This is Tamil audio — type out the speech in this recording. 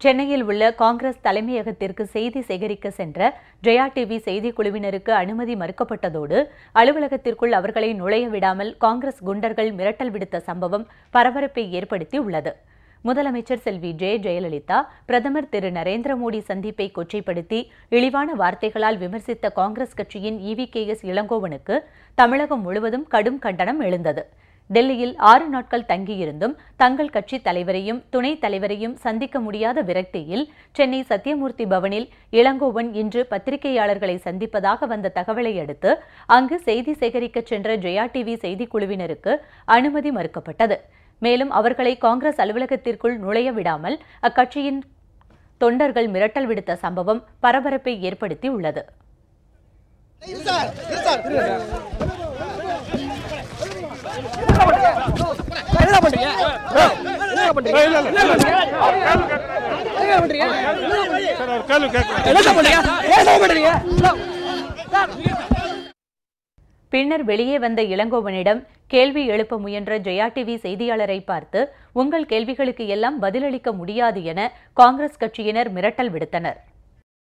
சென்னையில் உள்ள காங்கிரஸ் தலைமையகத்திற்கு செய்தி சேகரிக்க சென்ற ஜெயா டிவி செய்திக்குழுவினருக்கு அனுமதி மறுக்கப்பட்டதோடு அலுவலகத்திற்குள் அவர்களை நுழைய விடாமல் காங்கிரஸ் குண்டர்கள் மிரட்டல் விடுத்த சம்பவம் பரபரப்பை ஏற்படுத்தியுள்ளது. முதலமைச்சர் செல்வி ஜெயலலிதா பிரதமர் திரு நரேந்திர மோடி சந்திப்பை கொச்சைப்படுத்தி இழிவான வார்த்தைகளால் விமர்சித்த காங்கிரஸ் கட்சியின் EVKS இளங்கோவனுக்கு தமிழகம் முழுவதும் கடும் கண்டனம் எழுந்தது. டெல்லியில் 6 நாட்கள் தங்கியிருந்தும் தங்கள் கட்சி தலைவரையும் துணைத் தலைவரையும் சந்திக்க முடியாத விரக்தியில் சென்னை சத்தியமூர்த்தி பவனில் இளங்கோவன் இன்று பத்திரிகையாளர்களை சந்திப்பதாக வந்த தகவலை அடுத்து அங்கு செய்தி சேகரிக்க சென்ற ஜெயா டிவி செய்திக்குழுவினருக்கு அனுமதி மறுக்கப்பட்டது. மேலும் அவர்களை காங்கிரஸ் அலுவலகத்திற்குள் நுழைய விடாமல் அக்கட்சியின் தொண்டர்கள் மிரட்டல் விடுத்த சம்பவம் பரபரப்பை ஏற்படுத்தியுள்ளது. பின்னர் வெளியே வந்த இளங்கோவனிடம் கேள்வி எழுப்ப முயன்ற ஜெயா டிவி செய்தியாளரை பார்த்து உங்கள் கேள்விகளுக்கு எல்லாம் பதிலளிக்க முடியாது என காங்கிரஸ் கட்சியினர் மிரட்டல் விடுத்தனர்.